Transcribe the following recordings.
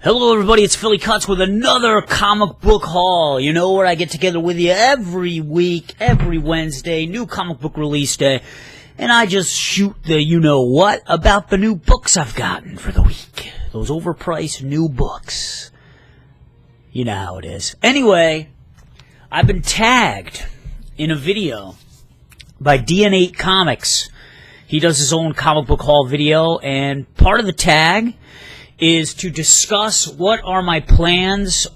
Hello everybody, it's Philly Kuts with another comic book haul. You know, where I get together with you every week, every Wednesday, new comic book release day, and I just shoot the you-know-what about the new books I've gotten for the week. Those overpriced new books. You know how it is. Anyway, I've been tagged in a video by DN8 Comics. He does his own comic book haul video, and part of the tag is to discuss what are my plans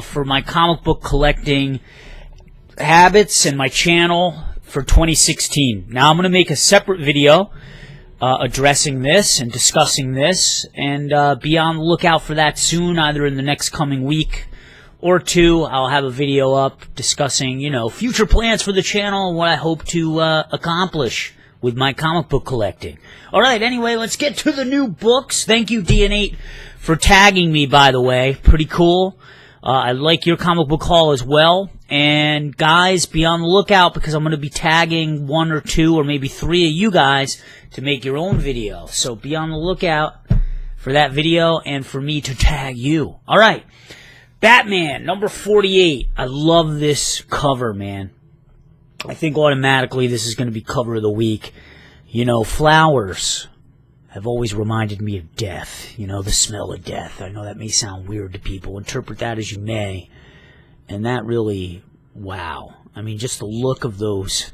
for my comic book collecting habits and my channel for 2016. Now, I'm going to make a separate video addressing this and discussing this, and be on the lookout for that soon, either in the next coming week or two. I'll have a video up discussing, future plans for the channel and what I hope to accomplish with my comic book collecting. Alright, anyway, let's get to the new books. Thank you, DN8, for tagging me, by the way. Pretty cool. I like your comic book haul as well. And, guys, be on the lookout, because I'm going to be tagging one or two or maybe three of you guys to make your own video. So be on the lookout for that video and for me to tag you. Alright, Batman, number 48. I love this cover, man. I think automatically this is going to be cover of the week. Flowers have always reminded me of death. The smell of death. I know that may sound weird to people. Interpret that as you may. And that really, wow. I mean, just the look of those,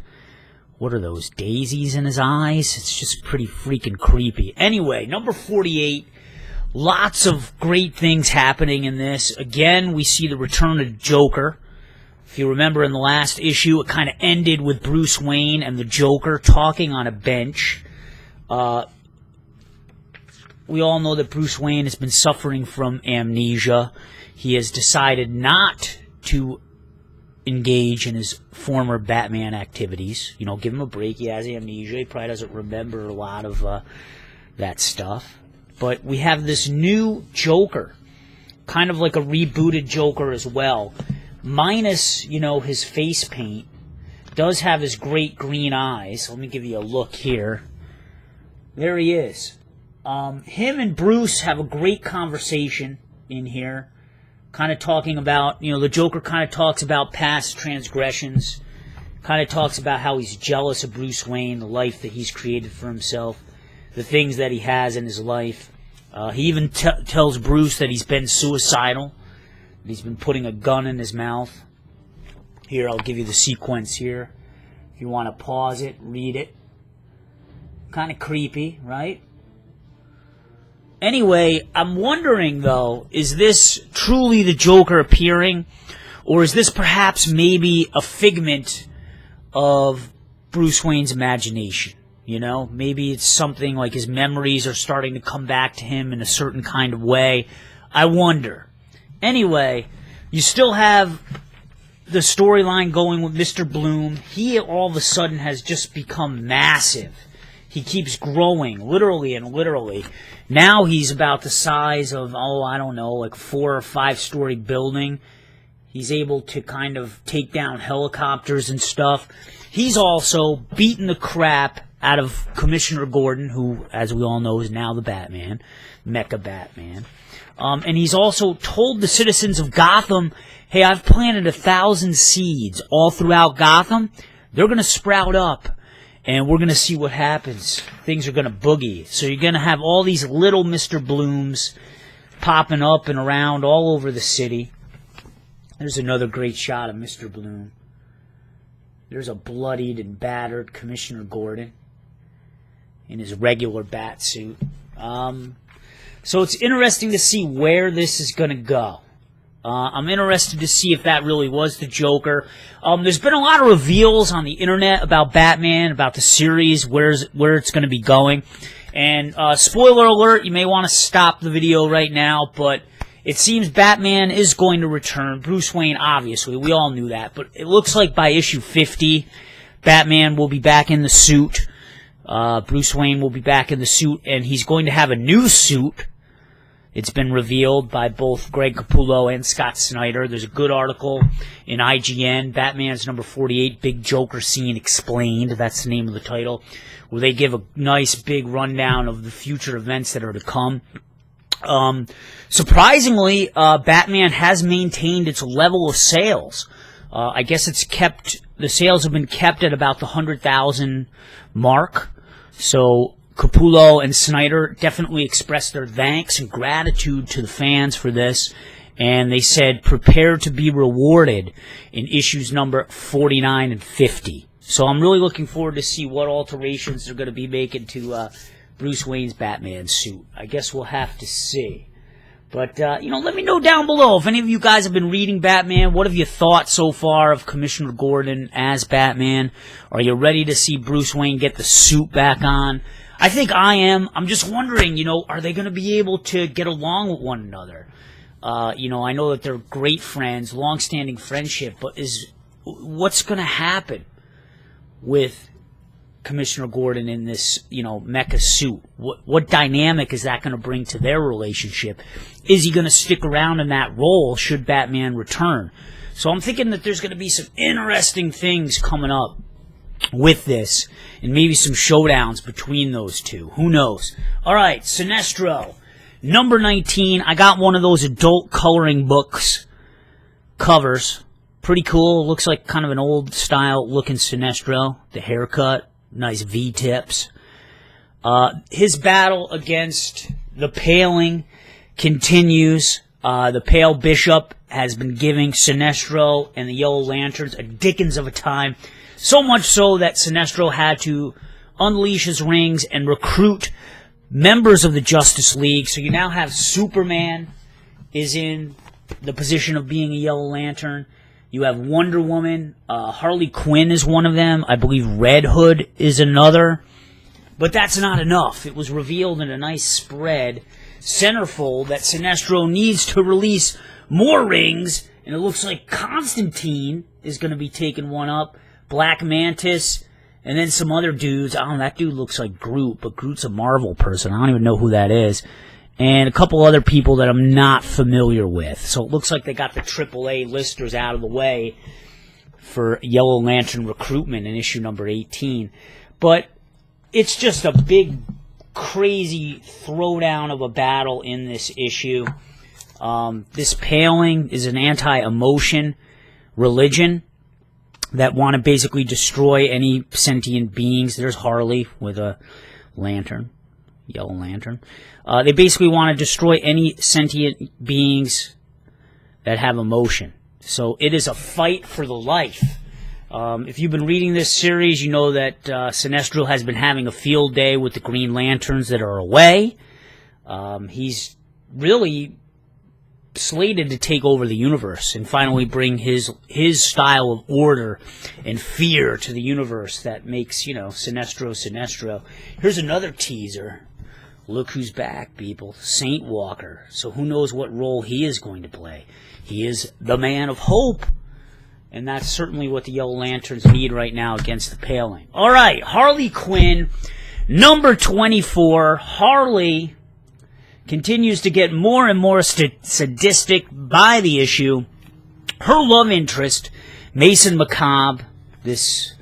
what are those, daisies in his eyes? It's just pretty freaking creepy. Anyway, number 48. Lots of great things happening in this. Again, we see the return of Joker. If you remember in the last issue, it kind of ended with Bruce Wayne and the Joker talking on a bench. We all know that Bruce Wayne has been suffering from amnesia. He has decided not to engage in his former Batman activities. Give him a break. He has amnesia. He probably doesn't remember a lot of that stuff. But we have this new Joker, kind of like a rebooted Joker as well. Minus, his face paint. Does have his great green eyes. Let me give you a look here. There he is. Him and Bruce have a great conversation in here. Kind of talking about, the Joker kind of talks about past transgressions. Kind of talks about how he's jealous of Bruce Wayne, the life that he's created for himself. The things that he has in his life. He even tells Bruce that he's been suicidal. He's been putting a gun in his mouth. Here, I'll give you the sequence here. If you want to pause it, read it. Kind of creepy, right? Anyway, I'm wondering, though, is this truly the Joker appearing? Or is this perhaps maybe a figment of Bruce Wayne's imagination? Maybe it's something like his memories are starting to come back to him in a certain kind of way. I wonder. Anyway, you still have the storyline going with Mr. Bloom. He all of a sudden has just become massive. He keeps growing, literally and literally. Now he's about the size of, like 4 or 5 story building. He's able to kind of take down helicopters and stuff. He's also beaten the crap out of Commissioner Gordon, who, as we all know, is now the Batman, Mecha Batman. And he's also told the citizens of Gotham, hey, I've planted 1,000 seeds all throughout Gotham. They're going to sprout up, and we're going to see what happens. Things are going to boogie. So you're going to have all these little Mr. Blooms popping up and around all over the city. There's another great shot of Mr. Bloom. There's a bloodied and battered Commissioner Gordon in his regular bat suit. So it's interesting to see where this is going to go. I'm interested to see if that really was the Joker. There's been a lot of reveals on the internet about Batman, about the series, where it's going to be going. And spoiler alert, you may want to stop the video right now, but it seems Batman is going to return. Bruce Wayne, obviously, we all knew that. But it looks like by issue 50, Batman will be back in the suit. Bruce Wayne will be back in the suit, and he's going to have a new suit. It's been revealed by both Greg Capullo and Scott Snyder. There's a good article in IGN, Batman's number 48, Big Joker Scene Explained. That's the name of the title, where they give a nice big rundown of the future events that are to come. Surprisingly, Batman has maintained its level of sales. I guess the sales have been kept at about the 100,000 mark. So Capullo and Snyder definitely expressed their thanks and gratitude to the fans for this. And they said, prepare to be rewarded in issues number 49 and 50. So I'm really looking forward to see what alterations they're going to be making to Bruce Wayne's Batman suit. I guess we'll have to see. But, let me know down below if any of you guys have been reading Batman. What have you thought so far of Commissioner Gordon as Batman? Are you ready to see Bruce Wayne get the suit back on? I think I am. I'm just wondering, are they going to be able to get along with one another? I know that they're great friends, long-standing friendship, but what's going to happen with Commissioner Gordon in this, mecha suit? What dynamic is that going to bring to their relationship? Is he going to stick around in that role should Batman return? So I'm thinking that there's going to be some interesting things coming up with this, and maybe some showdowns between those two. Who knows? All right, Sinestro. Number 19, I got one of those adult coloring books covers. Pretty cool. Looks like kind of an old style looking Sinestro. The haircut, nice V-tips. His battle against the Paling continues. The Pale Bishop has been giving Sinestro and the Yellow Lanterns a dickens of a time. So much so that Sinestro had to unleash his rings and recruit members of the Justice League. So you now have Superman is in the position of being a Yellow Lantern. You have Wonder Woman. Harley Quinn is one of them. I believe Red Hood is another. But that's not enough. It was revealed in a nice spread centerfold that Sinestro needs to release more rings. And it looks like Constantine is going to be taking one up. Black Mantis. And then some other dudes. Oh, that dude looks like Groot, but Groot's a Marvel person. I don't even know who that is. And a couple other people that I'm not familiar with. So it looks like they got the AAA listers out of the way for Yellow Lantern recruitment in issue number 18. But it's just a big, crazy throwdown of a battle in this issue. This Paling is an anti-emotion religion that want to basically destroy any sentient beings. There's Harley with a lantern, Yellow Lantern. They basically want to destroy any sentient beings that have emotion. So it is a fight for the life. If you've been reading this series, you know that Sinestro has been having a field day with the Green Lanterns that are away. He's really slated to take over the universe and finally bring his style of order and fear to the universe that makes, Sinestro Sinestro. Here's another teaser. Look who's back, people. Saint Walker. So who knows what role he is going to play. He is the man of hope. And that's certainly what the Yellow Lanterns need right now against the Paling. All right, Harley Quinn, number 24. Harley continues to get more and more sadistic by the issue. Her love interest, Mason Macabre, this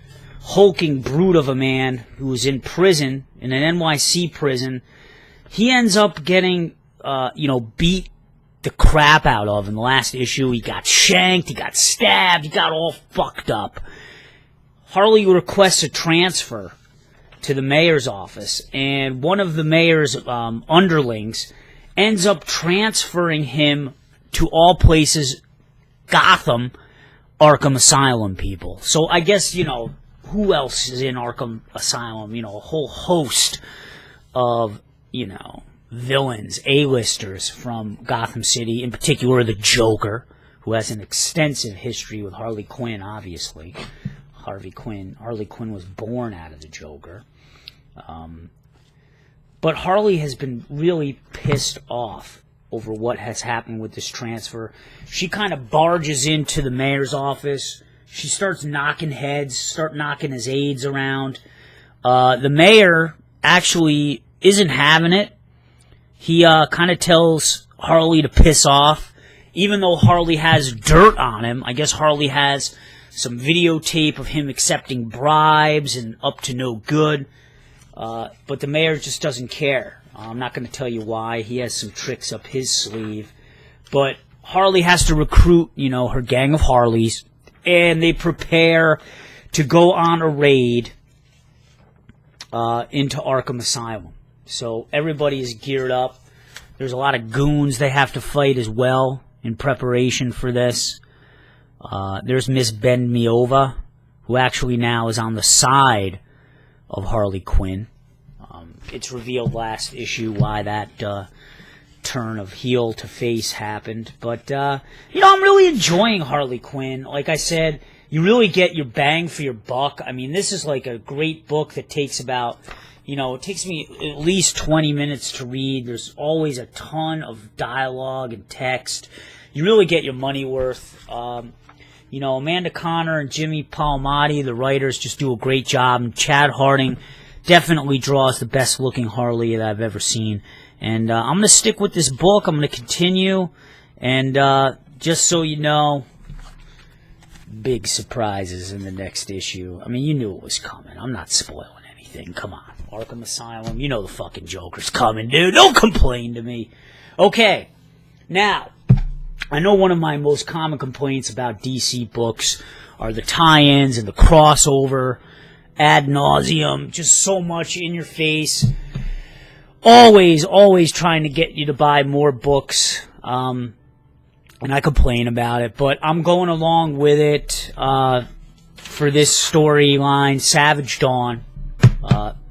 hulking brute of a man who is in prison, in an NYC prison, he ends up getting, beat the crap out of in the last issue. He got shanked, he got stabbed, he got all fucked up. Harley requests a transfer to the mayor's office, and one of the mayor's underlings ends up transferring him to all places Gotham, Arkham Asylum people. So I guess, who else is in Arkham Asylum? A whole host of, villains, A-listers from Gotham City, in particular the Joker, who has an extensive history with Harley Quinn, obviously. Harley Quinn was born out of the Joker. But Harley has been really pissed off over what has happened with this transfer. She kind of barges into the mayor's office. She starts knocking heads, knocking his aides around. The mayor actually isn't having it. He kind of tells Harley to piss off, even though Harley has dirt on him. I guess Harley has some videotape of him accepting bribes and up to no good. But the mayor just doesn't care. I'm not going to tell you why. He has some tricks up his sleeve. But Harley has to recruit, her gang of Harleys, and they prepare to go on a raid into Arkham Asylum. So everybody is geared up. There's a lot of goons they have to fight as well in preparation for this. There's Miss Ben-Miova, who actually now is on the side of Harley Quinn. It's revealed last issue why that turn of heel to face happened. But, I'm really enjoying Harley Quinn. Like I said, you really get your bang for your buck. I mean, this is like a great book that takes about, it takes me at least 20 minutes to read. There's always a ton of dialogue and text. You really get your money worth. Amanda Connor and Jimmy Palmiotti, the writers, just do a great job. And Chad Harding definitely draws the best-looking Harley that I've ever seen. And I'm going to stick with this book. I'm going to continue. And just so you know, big surprises in the next issue. I mean, you knew it was coming. I'm not spoiling anything. Come on. Arkham Asylum, you know the fucking Joker's coming, dude. Don't complain to me. Okay. Now, I know one of my most common complaints about DC books are the tie-ins and the crossover ad nauseum, just so much in your face. Always trying to get you to buy more books, and I complain about it, but I'm going along with it for this storyline, Savage Dawn.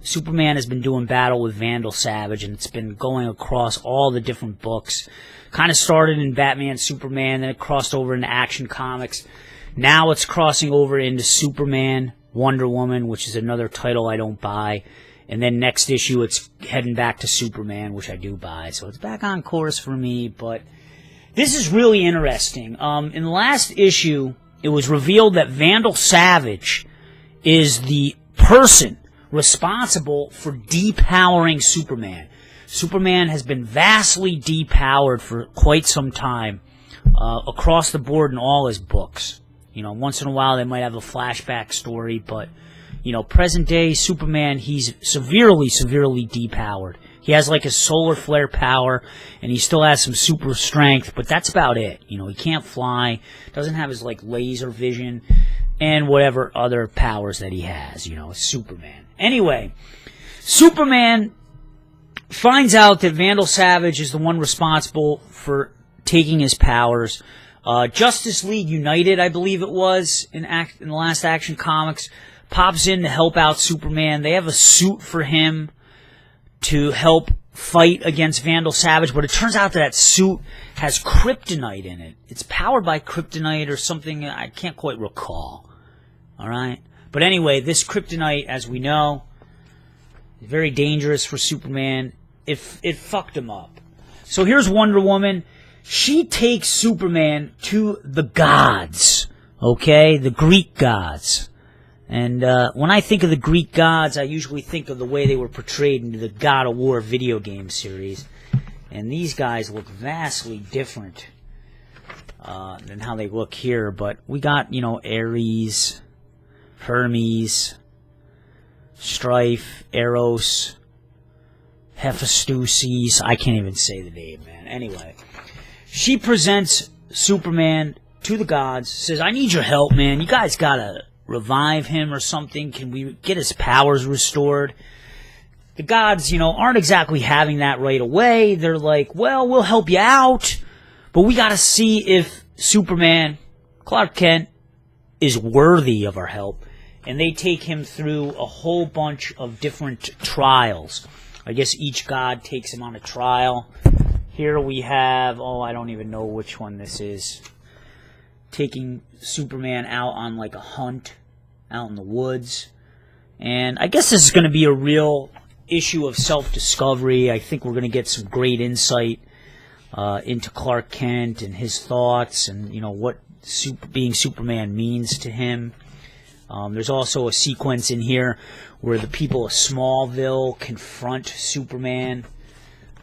Superman has been doing battle with Vandal Savage, and it's been going across all the different books. Kind of started in Batman, Superman, then it crossed over into Action Comics. Now it's crossing over into Superman, Wonder Woman, which is another title I don't buy. And then next issue, it's heading back to Superman, which I do buy. So it's back on course for me, but this is really interesting. In the last issue, it was revealed that Vandal Savage is the person responsible for depowering Superman. Superman has been vastly depowered for quite some time across the board in all his books. Once in a while they might have a flashback story, but, present day Superman, he's severely depowered. He has like a solar flare power, and he still has some super strength, but that's about it. He can't fly, doesn't have his like laser vision, and whatever other powers that he has, Superman. Anyway, Superman finds out that Vandal Savage is the one responsible for taking his powers. Justice League United, I believe it was, in the last Action Comics, pops in to help out Superman. They have a suit for him to help fight against Vandal Savage, but it turns out that suit has kryptonite in it. It's powered by kryptonite or something I can't quite recall. Alright? But anyway, this kryptonite, as we know, is very dangerous for Superman. It fucked him up. So here's Wonder Woman. She takes Superman to the gods. Okay? The Greek gods. And when I think of the Greek gods, I usually think of the way they were portrayed in the God of War video game series. And these guys look vastly different than how they look here. But we got, Ares, Hermes, Strife, Eros, Hephaestus. I can't even say the name, man. Anyway, she presents Superman to the gods, says, I need your help, man. You guys gotta revive him or something. Can we get his powers restored? The gods, aren't exactly having that right away. They're like, well, we'll help you out, but we gotta see if Superman, Clark Kent, is worthy of our help. And they take him through a whole bunch of different trials. I guess each god takes him on a trial. Here we have, I don't even know which one this is. Taking Superman out on like a hunt out in the woods. And I guess this is going to be a real issue of self-discovery. I think we're going to get some great insight into Clark Kent and his thoughts and, what being Superman means to him. There's also a sequence in here where the people of Smallville confront Superman,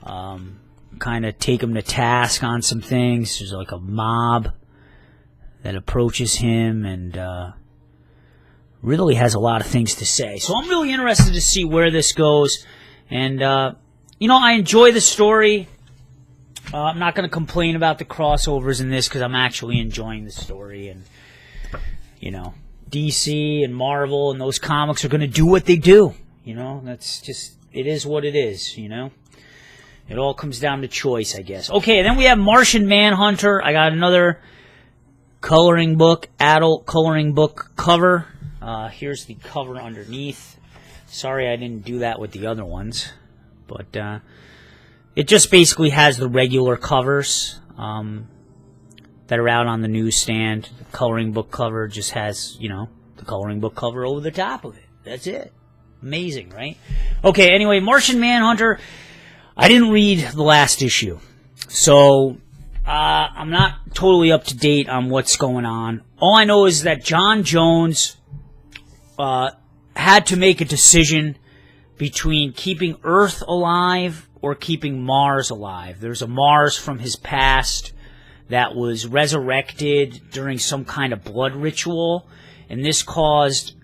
kind of take him to task on some things. There's like a mob that approaches him and really has a lot of things to say. So I'm really interested to see where this goes. And I enjoy the story. I'm not going to complain about the crossovers in this because I'm actually enjoying the story. And, DC and Marvel and those comics are going to do what they do. That's just, it is what it is, It all comes down to choice, I guess. Okay, then we have Martian Manhunter. I got another coloring book, adult coloring book cover. Here's the cover underneath. Sorry I didn't do that with the other ones. But it just basically has the regular covers that are out on the newsstand. The coloring book cover just has, the coloring book cover over the top of it. That's it. Amazing, right? Okay, anyway, Martian Manhunter. I didn't read the last issue. So I'm not totally up to date on what's going on. All I know is that John Jones had to make a decision between keeping Earth alive or keeping Mars alive. There's a Mars from his past that was resurrected during some kind of blood ritual, and this caused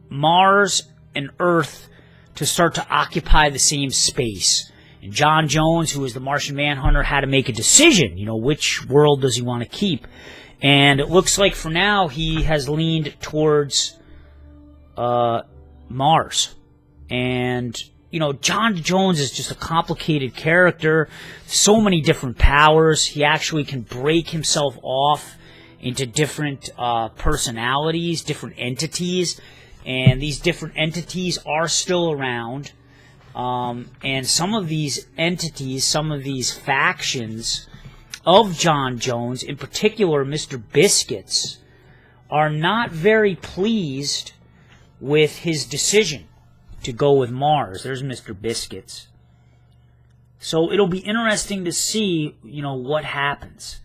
Mars and Earth to start to occupy the same space. And John Jones, who is the Martian Manhunter, had to make a decision. Which world does he want to keep? And it looks like for now he has leaned towards Mars. And, John Jones is just a complicated character. So many different powers. He actually can break himself off into different personalities, different entities. And these different entities are still around. And some of these entities, some of these factions of John Jones, in particular Mr. Biscuits, are not very pleased with his decision to go with Mars. There's Mr. Biscuits. So it'll be interesting to see, what happens.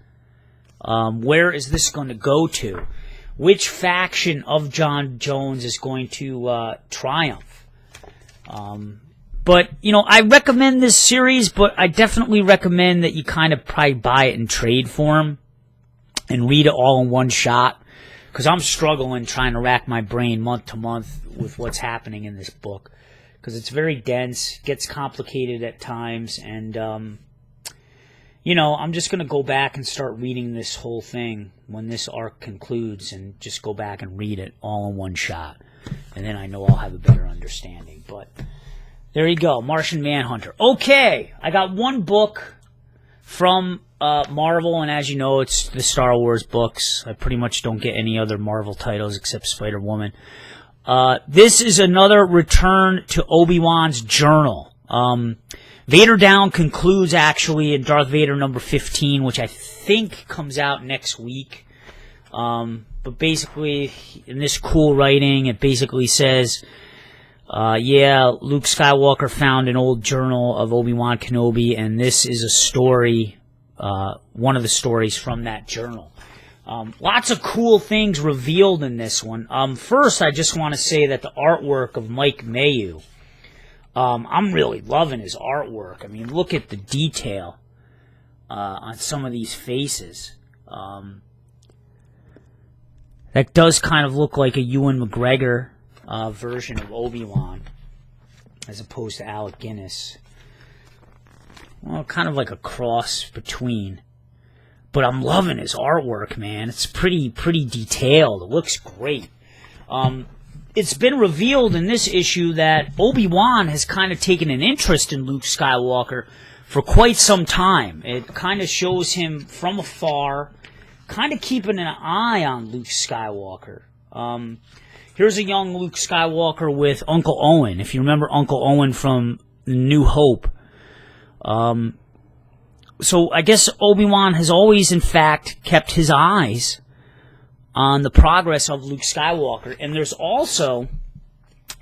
Where is this going to go to? Which faction of John Jones is going to triumph? But, I recommend this series, but I definitely recommend that you kind of probably buy it in trade form and read it all in one shot. Because I'm struggling trying to rack my brain month to month with what's happening in this book. Because it's very dense, gets complicated at times, and, I'm just going to go back and start reading this whole thing when this arc concludes and just go back and read it all in one shot. And then I know I'll have a better understanding. But there you go, Martian Manhunter. Okay, I got one book from Marvel, and as you know, it's the Star Wars books. I pretty much don't get any other Marvel titles except Spider-Woman. This is another return to Obi-Wan's journal. Vader Down concludes, actually, in Darth Vader number 15, which I think comes out next week. But basically, in this cool writing, it basically says, Luke Skywalker found an old journal of Obi-Wan Kenobi, and this is a story, one of the stories from that journal. Lots of cool things revealed in this one. First, I just want to say that the artwork of Mike Mayu, I'm really loving his artwork. I mean, look at the detail on some of these faces. That does kind of look like a Ewan McGregor version of Obi-Wan, as opposed to Alec Guinness. Well, kind of like a cross between. But I'm loving his artwork, man. It's pretty detailed. It looks great. It's been revealed in this issue that Obi-Wan has kind of taken an interest in Luke Skywalker for quite some time. It kind of shows him from afar, kind of keeping an eye on Luke Skywalker. Here's a young Luke Skywalker with Uncle Owen. If you remember Uncle Owen from New Hope. So I guess Obi-Wan has always, in fact, kept his eyes on the progress of Luke Skywalker. And there's also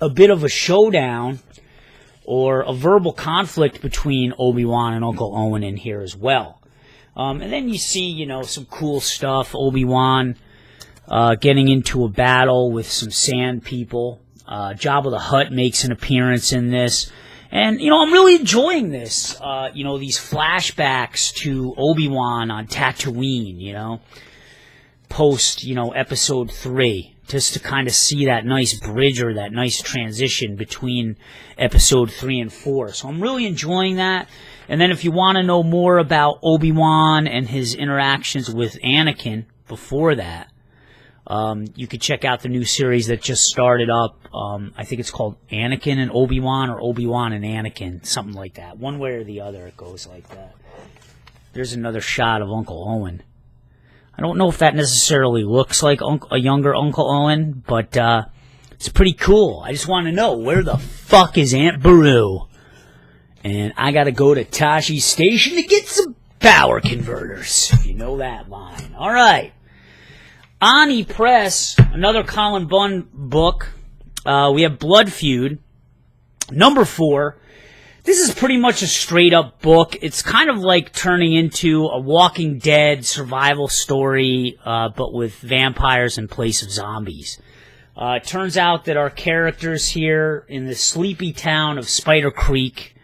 a bit of a showdown or a verbal conflict between Obi-Wan and Uncle Owen in here as well. And then you see, some cool stuff. Obi-Wan getting into a battle with some sand people. Jabba the Hutt makes an appearance in this. And, I'm really enjoying this, these flashbacks to Obi-Wan on Tatooine, post, episode 3. just to kind of see that nice bridge or that nice transition between episode 3 and 4. So I'm really enjoying that. And then if you want to know more about Obi-Wan and his interactions with Anakin before that, you could check out the new series that just started up. I think it's called Anakin and Obi-Wan, or Obi-Wan and Anakin, something like that. One way or the other, it goes like that. There's another shot of Uncle Owen. I don't know if that necessarily looks like a younger Uncle Owen, but it's pretty cool. I just want to know, where the fuck is Aunt Beru? And I gotta go to Tashi's station to get some power converters. You know that line. Alright. Oni Press, another Colin Bunn book. We have Blood Feud. Number 4. This is pretty much a straight-up book. It's kind of like turning into a Walking Dead survival story, but with vampires in place of zombies. It turns out that our characters here in the sleepy town of Spider Creek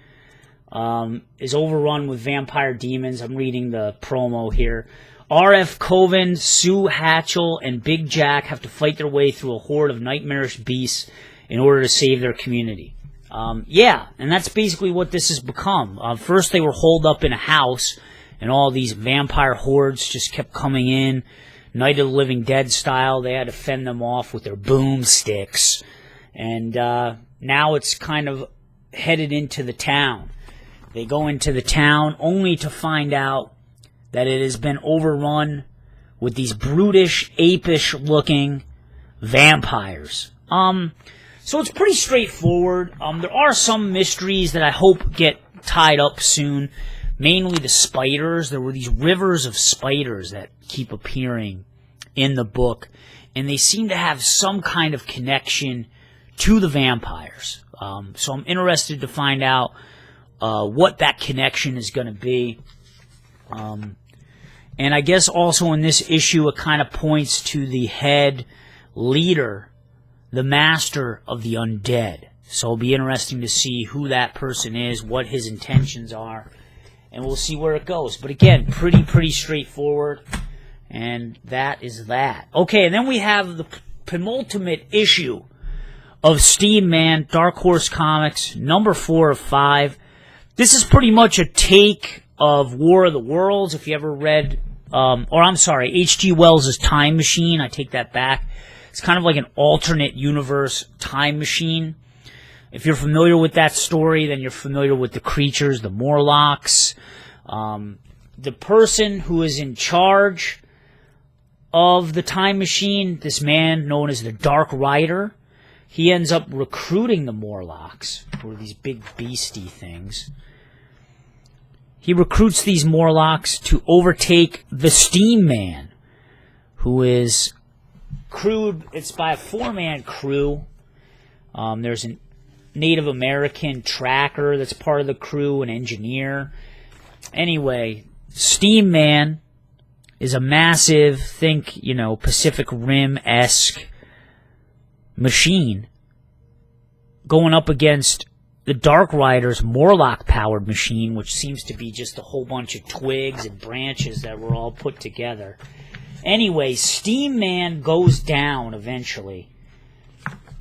is overrun with vampire demons. I'm reading the promo here. R.F. Coven, Sue Hatchell, and Big Jack have to fight their way through a horde of nightmarish beasts in order to save their community. Yeah, and that's basically what this has become. First they were holed up in a house, and all these vampire hordes just kept coming in, Night of the Living Dead style. They had to fend them off with their boomsticks. And now it's kind of headed into the town. They go into the town only to find out that it has been overrun with these brutish, apish-looking vampires. So it's pretty straightforward. There are some mysteries that I hope get tied up soon. Mainly the spiders. There were these rivers of spiders that keep appearing in the book. And they seem to have some kind of connection to the vampires. So I'm interested to find out what that connection is going to be. And I guess also in this issue it kind of points to the head leader, the master of the undead. So it'll be interesting to see who that person is, what his intentions are, and we'll see where it goes. But again, pretty straightforward, and that is that. Okay, and then we have the penultimate issue of Steam Man, Dark Horse Comics, number 4 of 5. This is pretty much a take of War of the Worlds, if you ever read, H.G. Wells' Time Machine. I take that back. It's kind of like an alternate universe time machine. If you're familiar with that story, then you're familiar with the creatures, the Morlocks. The person who is in charge of the time machine, this man known as the Dark Rider, he ends up recruiting the Morlocks, who are these big beastie things. He recruits these Morlocks to overtake the Steam Man, who is crewed. It's by a 4-man crew. There's a Native American tracker that's part of the crew, an engineer. Anyway, Steam Man is a massive, think, Pacific Rim-esque machine going up against the Dark Rider's Morlock-powered machine, which seems to be just a whole bunch of twigs and branches that were all put together. Anyway, Steam Man goes down eventually.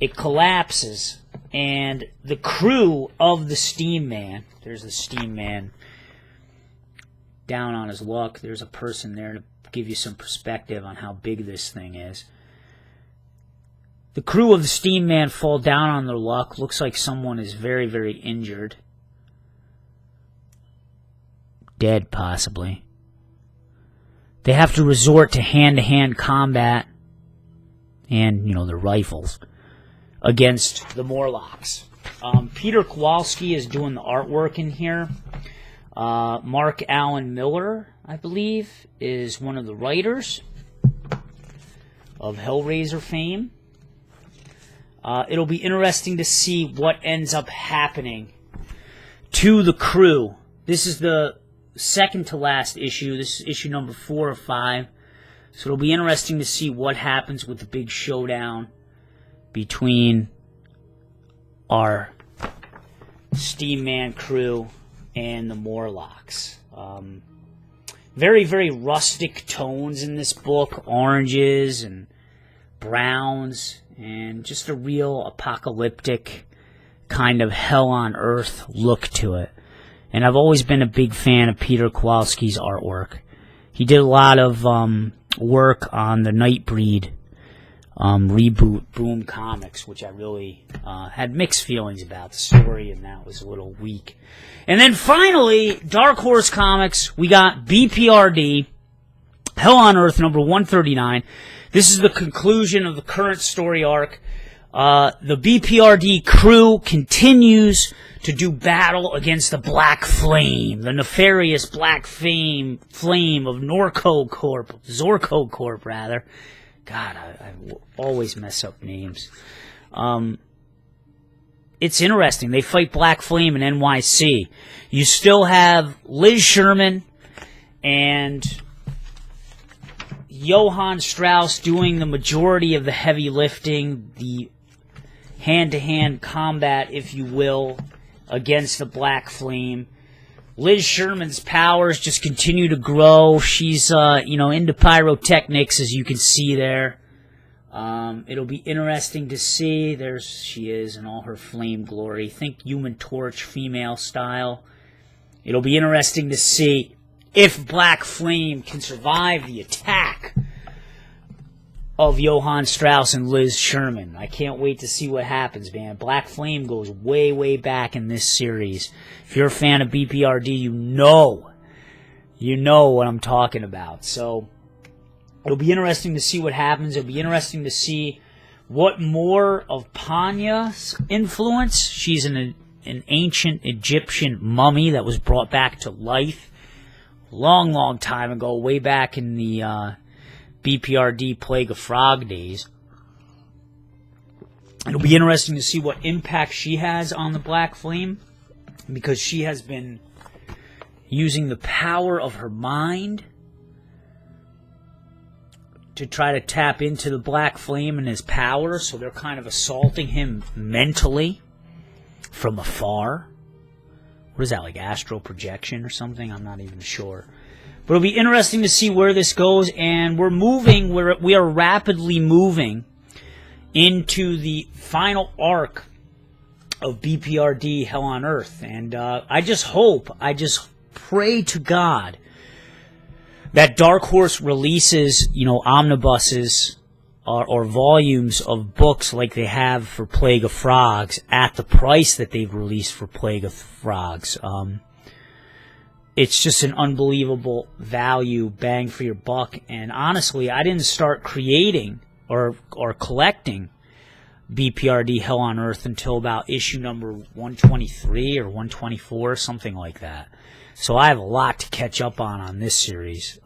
It collapses, and the crew of the Steam Man, there's the Steam Man down on his luck. There's a person there to give you some perspective on how big this thing is. The crew of the Steam Man fall down on their luck. Looks like someone is very injured. Dead, possibly. They have to resort to hand-to-hand combat and, their rifles against the Morlocks. Peter Kowalski is doing the artwork in here. Mark Allen Miller, I believe, is one of the writers of Hellraiser fame. It'll be interesting to see what ends up happening to the crew. This is the second to last issue. This is issue number 4 of 5. So it'll be interesting to see what happens with the big showdown between our Steam Man crew and the Morlocks. Very rustic tones in this book. Oranges and browns, and just a real apocalyptic kind of hell on earth look to it. And I've always been a big fan of Peter Kowalski's artwork. He did a lot of work on the Nightbreed reboot Boom Comics, which I really had mixed feelings about the story, and that was a little weak. And then finally, Dark Horse Comics, we got BPRD, Hell on Earth number 139. This is the conclusion of the current story arc. The BPRD crew continues to do battle against the Black Flame, the nefarious Black Flame of Zorko Corp, rather. God, I always mess up names. It's interesting. They fight Black Flame in NYC. You still have Liz Sherman and Johann Strauss doing the majority of the heavy lifting, the hand-to-hand combat, if you will, against the Black Flame. Liz Sherman's powers just continue to grow. She's, into pyrotechnics, as you can see there. It'll be interesting to see. There she is in all her flame glory. Think Human Torch, female style. It'll be interesting to see if Black Flame can survive the attack of Johann Strauss and Liz Sherman. I can't wait to see what happens, man. Black Flame goes way, way back in this series. If you're a fan of BPRD, you know what I'm talking about. So it'll be interesting to see what happens. It'll be interesting to see what more of Panya's influence. She's an ancient Egyptian mummy that was brought back to life long, long time ago, way back in the BPRD Plague of Frog days. It'll be interesting to see what impact she has on the Black Flame, because she has been using the power of her mind to try to tap into the Black Flame and his power, so they're kind of assaulting him mentally from afar. What is that, like astral projection or something? I'm not even sure. But it'll be interesting to see where this goes, and we are rapidly moving into the final arc of BPRD Hell on Earth. And I just pray to God that Dark Horse releases, omnibuses or volumes of books like they have for Plague of Frogs at the price that they've released for Plague of Frogs. It's just an unbelievable value, bang for your buck. And honestly, I didn't start creating or collecting BPRD Hell on Earth until about issue number 123 or 124, something like that. So I have a lot to catch up on this series.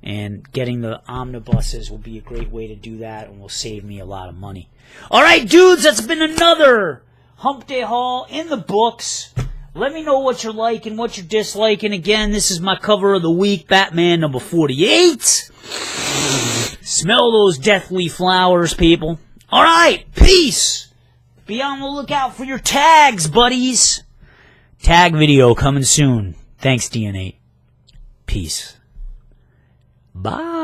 And getting the omnibuses will be a great way to do that, and will save me a lot of money. All right, dudes, that's been another Hump Day Haul in the books. Let me know what you're liking, what you're disliking. Again, this is my cover of the week, Batman number 48. Smell those deathly flowers, people. All right, peace. Be on the lookout for your tags, buddies. Tag video coming soon. Thanks, DNA. Peace. Bye.